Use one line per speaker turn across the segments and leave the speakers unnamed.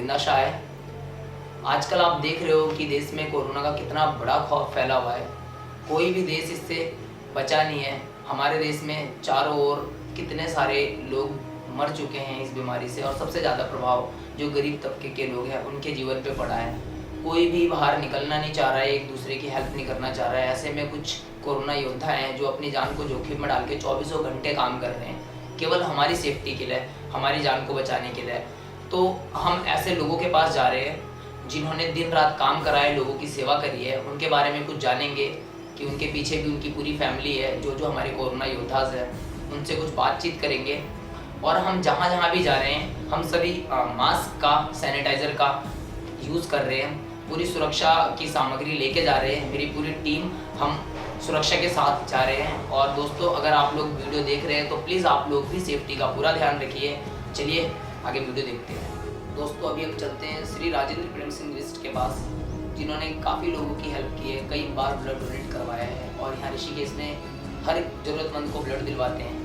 निंदाशा है। आजकल आप देख रहे हो कि देश में कोरोना का कितना बड़ा खौफ फैला हुआ है। कोई भी देश इससे बचा नहीं है। हमारे देश में चारों ओर कितने सारे लोग मर चुके हैं इस बीमारी से, और सबसे ज़्यादा प्रभाव जो गरीब तबके के लोग हैं उनके जीवन पे पड़ा है। कोई भी बाहर निकलना नहीं चाह रहा है, एक दूसरे की हेल्प नहीं करना चाह रहा है। ऐसे में कुछ कोरोना योद्धा हैं जो अपनी जान को जोखिम में डाल के चौबीसों घंटे काम कर रहे हैं, केवल हमारी सेफ्टी के लिए, हमारी जान को बचाने के लिए। तो हम ऐसे लोगों के पास जा रहे हैं जिन्होंने दिन रात काम करा है, लोगों की सेवा करी है। उनके बारे में कुछ जानेंगे कि उनके पीछे भी उनकी पूरी फैमिली है, जो जो हमारे कोरोना योद्धाज हैं उनसे कुछ बातचीत करेंगे। और हम जहाँ जहाँ भी जा रहे हैं हम सभी मास्क का, सैनिटाइज़र का यूज़ कर रहे हैं, पूरी सुरक्षा की सामग्री लेके जा रहे हैं। मेरी पूरी टीम, हम सुरक्षा के साथ जा रहे हैं। और दोस्तों, अगर आप लोग वीडियो देख रहे हैं तो प्लीज़ आप लोग भी सेफ्टी का पूरा ध्यान रखिए। चलिए आगे वीडियो देखते हैं। दोस्तों, अभी हम चलते हैं श्री राजेंद्र प्रेम सिंह रिस्ट के पास, जिन्होंने काफ़ी लोगों की हेल्प की है, कई बार ब्लड डोनेट करवाया है और यहाँ ऋषिकेश में हर ज़रूरतमंद को ब्लड दिलवाते हैं।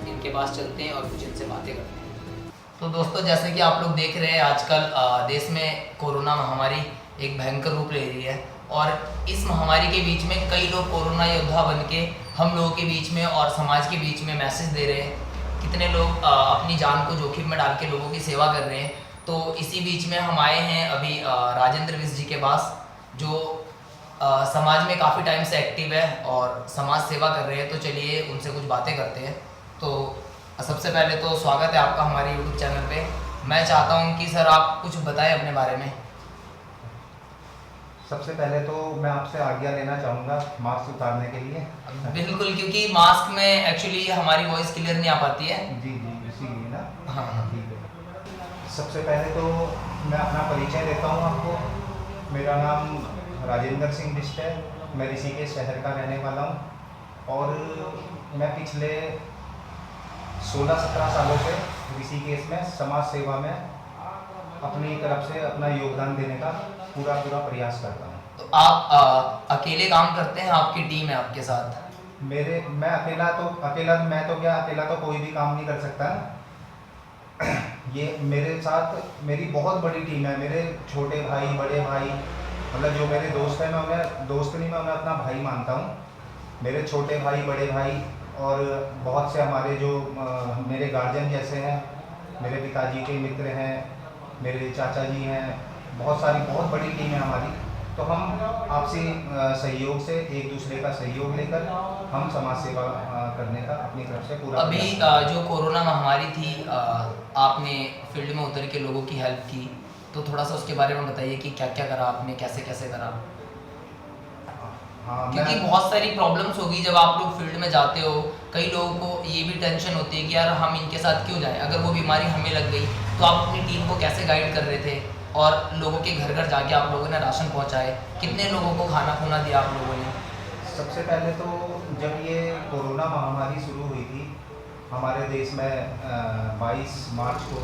इनके पास चलते हैं और कुछ इनसे बातें करते हैं। तो दोस्तों, जैसे कि आप लोग देख रहे हैं आजकल देश में कोरोना महामारी एक भयंकर रूप ले रही है, और इस महामारी के बीच में कई लोग कोरोना योद्धा बन के हम लोगों के बीच में और समाज के बीच में मैसेज दे रहे हैं। कितने लोग अपनी जान को जोखिम में डाल के लोगों की सेवा कर रहे हैं। तो इसी बीच में हम आए हैं अभी राजेंद्र विश जी के पास, जो समाज में काफ़ी टाइम से एक्टिव है और समाज सेवा कर रहे हैं। तो चलिए उनसे कुछ बातें करते हैं। तो सबसे पहले तो स्वागत है आपका हमारे यूट्यूब चैनल पे। मैं चाहता हूं कि सर आप कुछ बताएं अपने बारे में।
सबसे पहले तो मैं आपसे आज्ञा लेना चाहूँगा मास्क उतारने के लिए।
बिल्कुल, क्योंकि मास्क में एक्चुअली हमारी वॉइस क्लियर नहीं आ पाती है।
जी जी, इसीलिए ना।
हाँ,
ठीक है। सबसे पहले तो मैं अपना परिचय देता हूँ आपको। मेरा नाम राजेंद्र सिंह बिष्ट है। मैं ऋषिकेश शहर का रहने वाला हूँ और मैं पिछले 16-17 सालों से ऋषिकेश में समाज सेवा में अपनी तरफ से अपना योगदान देने का पूरा प्रयास करता हूँ।
तो आप अकेले काम करते हैं, आपकी टीम है आपके साथ?
मैं अकेला तो कोई भी काम नहीं कर सकता। ये मेरे साथ मेरी बहुत बड़ी टीम है। मेरे छोटे भाई, बड़े भाई, मतलब जो मेरे दोस्त हैं, मैं उन्हें दोस्त नहीं, मैं उन्हें अपना भाई मानता हूँ। मेरे छोटे भाई, बड़े भाई और बहुत से हमारे जो मेरे गार्जियन जैसे हैं, मेरे पिताजी के मित्र हैं, मेरे चाचा जी हैं, बहुत बड़ी टीम है हमारी। तो हम आपसी सहयोग से, एक दूसरे का सहयोग लेकर हम समाज सेवा करने का अपनी तरफ से पूरा।
अभी जो कोरोना महामारी थी, आपने फील्ड में उतर के लोगों की हेल्प की, तो थोड़ा सा उसके बारे में बताइए कि क्या क्या करा आपने, कैसे कैसे करा।
हाँ,
क्योंकि बहुत सारी प्रॉब्लम्स होगी जब आप लोग फील्ड में जाते हो। कई लोगों को ये भी टेंशन होती है कि यार हम इनके साथ क्यों जाएं, अगर वो बीमारी हमें लग गई तो आप अपनी टीम को कैसे गाइड कर रहे थे, और लोगों के घर घर जाके आप लोगों ने राशन पहुंचाए, कितने लोगों को खाना खुना दिया आप लोगों ने?
सबसे पहले तो जब ये कोरोना महामारी शुरू हुई थी हमारे देश में 22 मार्च को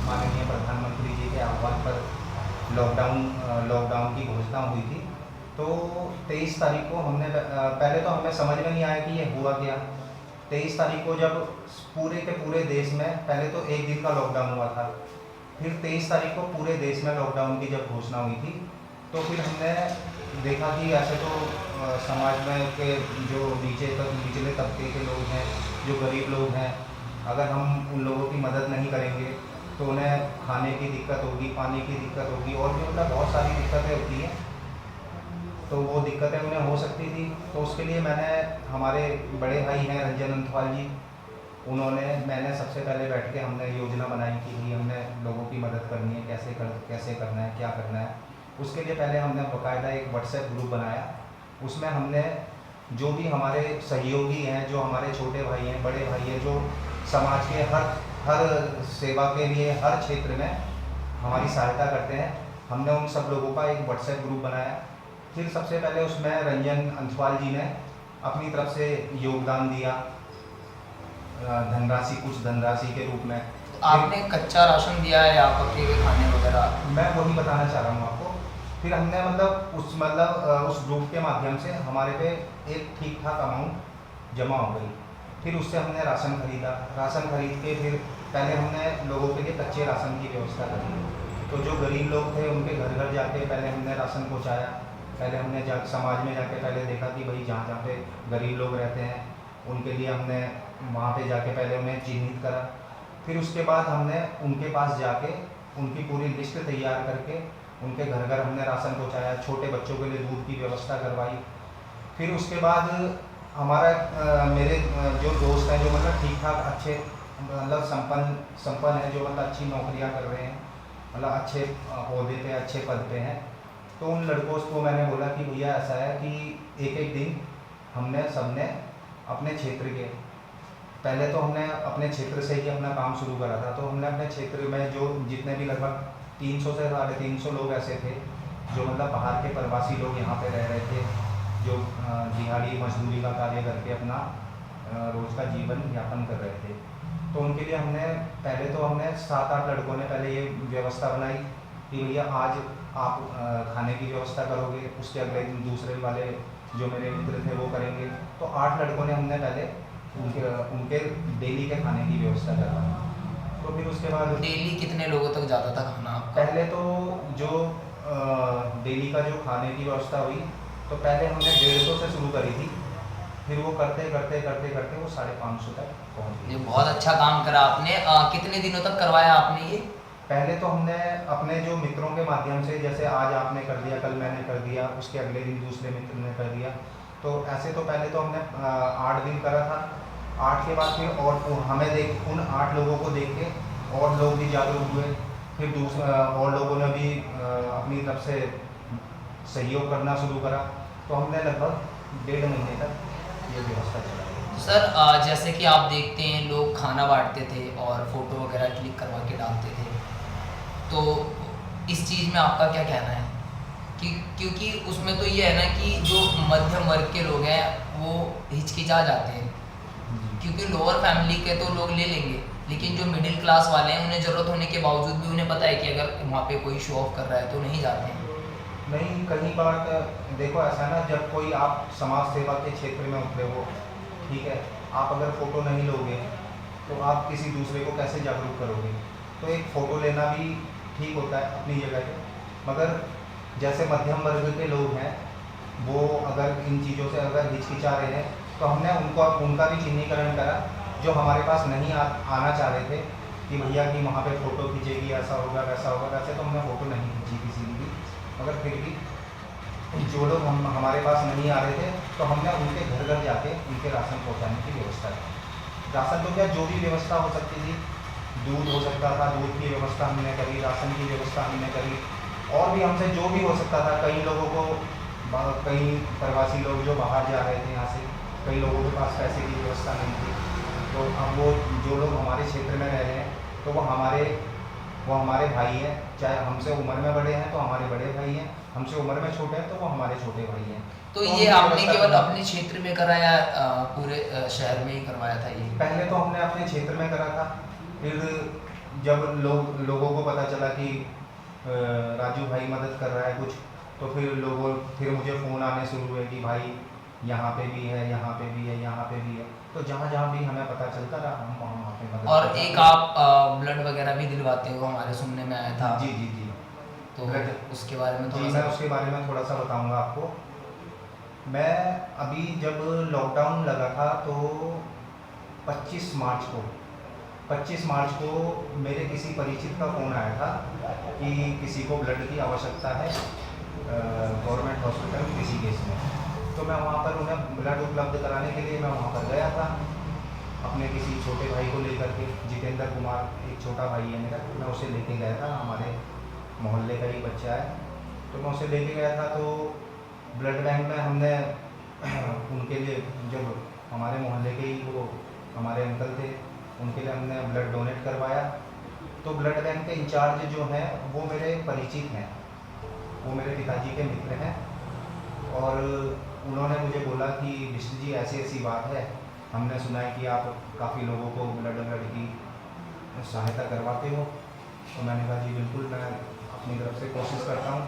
माननीय प्रधानमंत्री जी के आह्वान पर लॉकडाउन की घोषणा हुई थी। तो 23 तारीख को हमने पहले तो हमें समझ में नहीं आया कि ये हुआ क्या। 23 तारीख को जब पूरे के पूरे देश में, पहले तो एक दिन का लॉकडाउन हुआ था, फिर 23 तारीख को पूरे देश में लॉकडाउन की जब घोषणा हुई थी, तो फिर हमने देखा कि ऐसे तो समाज में के जो निचले तबके के लोग हैं, जो गरीब लोग हैं, अगर हम उन लोगों की मदद नहीं करेंगे तो उन्हें खाने की दिक्कत होगी, पानी की दिक्कत होगी, और भी मतलब बहुत सारी दिक्कतें होती हैं। तो वो दिक्कतें उन्हें हो सकती थी। तो उसके लिए हमारे बड़े भाई हैं रंजन अंथवाल जी, मैंने सबसे पहले बैठ के हमने योजना बनाई कि हमने लोगों की मदद करनी है, कैसे करना है, क्या करना है। उसके लिए पहले हमने बाकायदा एक व्हाट्सएप ग्रुप बनाया। उसमें हमने जो भी हमारे सहयोगी हैं, जो हमारे छोटे भाई हैं, बड़े भाई हैं, जो समाज के हर सेवा के लिए हर क्षेत्र में हमारी सहायता करते हैं, हमने उन सब लोगों का एक व्हाट्सएप ग्रुप बनाया। फिर सबसे पहले उसमें रंजन अंथवाल जी ने अपनी तरफ से योगदान दिया, कुछ धनराशि के रूप में।
आपने कच्चा राशन दिया है या पके हुए खाने वगैरह?
मैं वही बताना चाह रहा हूँ आपको। फिर हमने उस ग्रुप के माध्यम से हमारे पे एक ठीक ठाक अमाउंट जमा हो गई। फिर उससे हमने राशन खरीदा। राशन खरीद के फिर पहले हमने लोगों के लिए कच्चे राशन की व्यवस्था करी। तो जो गरीब लोग थे उनके घर घर जाके पहले हमने राशन पहुंचाया। पहले हमने समाज में जाके पहले देखा कि भाई जहाँ जहाँ पे गरीब लोग रहते हैं उनके लिए हमने वहाँ पे जाके पहले उन्हें चिन्हित करा। फिर उसके बाद हमने उनके पास जाके उनकी पूरी लिस्ट तैयार करके उनके घर घर हमने राशन पहुंचाया, छोटे बच्चों के लिए दूध की व्यवस्था करवाई। फिर उसके बाद हमारा मेरे जो दोस्त हैं जो मतलब ठीक ठाक अच्छे मतलब संपन्न है, जो मतलब अच्छी नौकरियां कर रहे हैं, मतलब अच्छे ओहदे पे अच्छे पद पे हैं, तो उन लड़कों को मैंने बोला कि भैया ऐसा है कि एक एक दिन हमने सबने अपने क्षेत्र के पहले तो हमने अपने क्षेत्र से ही अपना काम शुरू करा था। तो हमने अपने क्षेत्र में जो जितने भी लगभग 300 से 350 लोग ऐसे थे जो मतलब बाहर के प्रवासी लोग यहाँ पे रह रहे थे, जो दिहाड़ी मजदूरी का कार्य करके अपना रोज़ का जीवन यापन कर रहे थे। तो उनके लिए हमने पहले तो हमने 7-8 लड़कों ने पहले ये व्यवस्था बनाई कि भैया आज आप खाने की व्यवस्था करोगे, उसके अगले दिन दूसरे वाले जो मेरे मित्र थे वो करेंगे। तो 8 लड़कों ने हमने पहले उनके डेली के खाने की व्यवस्था करवाई। तो फिर उसके बाद
डेली कितने लोगों तक जाता था खाना आपका?
पहले तो जो डेली का जो खाने की व्यवस्था हुई तो पहले हमने 150 से शुरू करी थी, फिर वो करते करते करते करते वो 550 तक पहुँच गई।
ये बहुत अच्छा काम करा आपने। कितने दिनों तक करवाया आपने ये?
पहले तो हमने अपने जो मित्रों के माध्यम से, जैसे आज आपने कर दिया, कल मैंने कर दिया, उसके अगले दिन दूसरे मित्र ने कर दिया, तो ऐसे तो पहले तो हमने 8 दिन करा था। 8 के बाद फिर और हमें देख उन 8 लोगों को देख के और लोग भी जागरूक हुए। फिर और लोगों ने भी अपनी तरफ से सहयोग करना शुरू करा। तो हमने लगभग 1.5 महीने तक ये व्यवस्था चलाई।
सर जैसे कि आप देखते हैं लोग खाना बांटते थे और फोटो वगैरह क्लिक करवा के डालते थे, तो इस चीज़ में आपका क्या कहना है? क्योंकि उसमें तो ये है ना कि जो मध्यम वर्ग के लोग हैं वो हिचकिचा जाते हैं, क्योंकि लोअर फैमिली के तो लोग ले लेंगे, लेकिन जो मिडिल क्लास वाले हैं उन्हें ज़रूरत होने के बावजूद भी उन्हें पता है कि अगर वहाँ पे कोई शो ऑफ कर रहा है तो नहीं जाते हैं।
नहीं, कई बार देखो ऐसा है ना, जब कोई आप समाज सेवा के क्षेत्र में उतरे हो, ठीक है, आप अगर फ़ोटो नहीं लोगे तो आप किसी दूसरे को कैसे जागरूक करोगे? तो एक फ़ोटो लेना भी ठीक होता है अपनी जगह पे, मगर जैसे मध्यम वर्ग के लोग हैं वो अगर इन चीज़ों से अगर हिचकिचा रहे हैं तो हमने उनका भी चिन्हीकरण करा, जो हमारे पास नहीं आना चाह रहे थे कि भैया कि वहाँ पे फ़ोटो खींचेगी, ऐसा होगा वैसा होगा। वैसे तो हमने फ़ोटो नहीं खींची किसी की भी, मगर फिर भी जो लोग हमारे पास नहीं आ रहे थे तो हमने उनके घर घर जाके उनके राशन पहुँचाने की व्यवस्था की। राशन तो क्या, जो भी व्यवस्था हो सकती थी, दूध हो सकता था, दूध की व्यवस्था हमने करी, राशन की व्यवस्था हमने करी, और भी हमसे जो भी हो सकता था। कई लोगों को, कई प्रवासी लोग जो बाहर जा रहे थे यहाँ से, कई लोगों के पास पैसे की व्यवस्था नहीं थी, तो अब वो जो लोग हमारे क्षेत्र में रह रहे हैं तो वो हमारे भाई हैं, चाहे हमसे उम्र में बड़े हैं तो हमारे बड़े भाई हैं, हमसे उम्र में छोटे हैं तो वो हमारे छोटे भाई हैं।
तो ये आपने केवल अपने क्षेत्र में कराया, पूरे शहर में ही करवाया था ये?
पहले तो हमने अपने क्षेत्र में करा था, फिर जब लोगों को पता चला कि राजू भाई मदद कर रहा है कुछ, तो फिर मुझे फ़ोन आने शुरू हुए कि भाई यहाँ पे भी है, यहाँ पे भी है, यहाँ पे भी है। तो जहाँ जहाँ भी हमें पता चलता रहा हम वहाँ पे मदद
और
करते
एक
थे।
आप ब्लड वगैरह भी दिलवाते हो, हमारे सुनने में आया था।
जी जी जी।
तो
ब्लड,
उसके बारे में
जी
थोड़ा
मैं
सा।
उसके बारे में थोड़ा सा बताऊंगा आपको। मैं अभी जब लॉकडाउन लगा था तो 25 मार्च को मेरे किसी परिचित का फ़ोन आया था कि किसी को ब्लड की आवश्यकता है गवर्नमेंट हॉस्पिटल किसी केस में। तो मैं वहाँ पर उन्हें ब्लड उपलब्ध कराने के लिए मैं वहाँ पर गया था अपने किसी छोटे भाई को लेकर के। जितेंद्र कुमार एक छोटा भाई है मेरा, मैं उसे लेके गया था, हमारे मोहल्ले का ही बच्चा है, तो मैं उसे लेके गया था। तो ब्लड बैंक में हमने उनके लिए, जब हमारे मोहल्ले के ही वो हमारे अंकल थे, उनके लिए हमने ब्लड डोनेट करवाया। तो ब्लड बैंक के इंचार्ज जो हैं वो मेरे परिचित हैं, वो मेरे पिताजी के मित्र हैं, और उन्होंने मुझे बोला कि विष्णु जी ऐसी ऐसी बात है, हमने सुना है कि आप काफ़ी लोगों को ब्लड की सहायता करवाते हो। तो मैंने कहा जी बिल्कुल, मैं अपनी तरफ से कोशिश करता हूँ।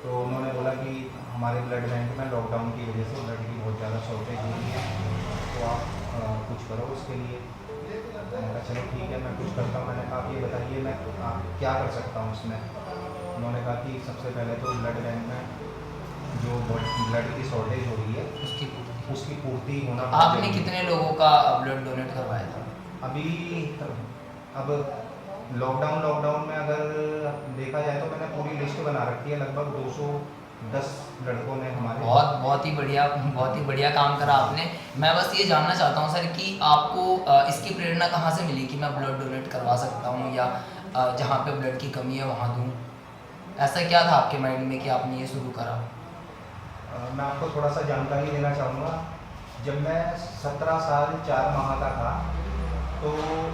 तो उन्होंने बोला कि हमारे ब्लड बैंक में लॉकडाउन की वजह से ब्लड की बहुत ज़्यादा शॉर्टेज हो रही है, तो आप कुछ करो उसके लिए। मैंने कहा चलो ठीक है, मैं कुछ करता हूँ। मैंने कहा आप ये बताइए मैं क्या कर सकता हूँ उसमें। उन्होंने कहा कि सबसे पहले तो ब्लड बैंक में जो ब्लड की शॉर्टेज हो रही है उसकी पूर्ति होना बहुत
आपने
जरूरी है।
कितने लोगों का ब्लड डोनेट करवाया था?
अभी अब लॉकडाउन में अगर देखा जाए तो मैंने पूरी लिस्ट बना रखी है, लगभग 210 लड़कों ने हमारे।
बहुत ही बढ़िया काम करा आपने। मैं बस ये जानना चाहता हूँ सर कि आपको इसकी प्रेरणा कहाँ से मिली कि मैं ब्लड डोनेट करवा सकता हूँ या जहाँ पे ब्लड की कमी है वहाँ दूँ? ऐसा क्या था आपके माइंड में कि आपने ये शुरू करा?
मैं आपको थोड़ा सा जानकारी देना चाहूँगा। जब मैं 17 साल 4 माह का था तो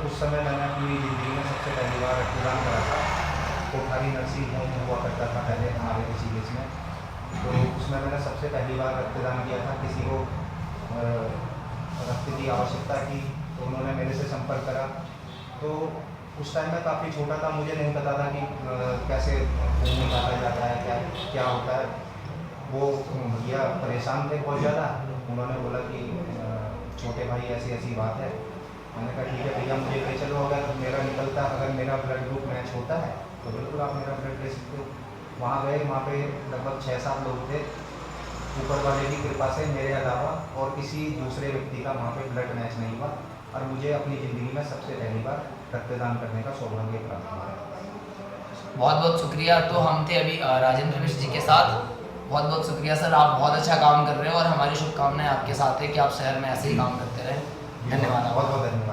उस समय मैंने अपनी ज़िंदगी में सबसे पहली बार रक्तदान करा था। कोठारी नर्सिंग होम हुआ करता था पहले हमारे ऋषिकेश में, तो उसमें मैंने सबसे पहली बार रक्तदान किया था। किसी को रक्त की आवश्यकता थी तो उन्होंने मेरे से संपर्क करा। तो उस टाइम मैं काफ़ी छोटा था, मुझे नहीं पता था कि कैसे खून निकाला जाता है, क्या क्या होता है। वो भैया परेशान थे बहुत ज़्यादा। उन्होंने बोला कि छोटे भाई ऐसी ऐसी बात है। मैंने कहा ठीक है भैया, मुझे ले चलो, अगर मेरा निकलता, अगर मेरा ब्लड ग्रुप मैच होता है तो बिल्कुल आप मेरा ब्लड ले सकते हो। वहाँ गए, वहाँ पे लगभग 6-7 लोग थे। ऊपर वाले की कृपा से मेरे अलावा और किसी दूसरे व्यक्ति का वहाँ पे ब्लड मैच नहीं हुआ और मुझे अपनी ज़िंदगी में सबसे पहली बार रक्तदान करने का सौभाग्य प्राप्त हुआ है।
बहुत बहुत शुक्रिया। तो हम थे अभी राजेंद्र मिश्र जी के साथ। बहुत बहुत शुक्रिया सर, आप बहुत अच्छा काम कर रहे हो और हमारी शुभकामनाएं आपके साथ है कि आप शहर में ऐसे ही काम करते रहें। धन्यवाद।
बहुत बहुत धन्यवाद।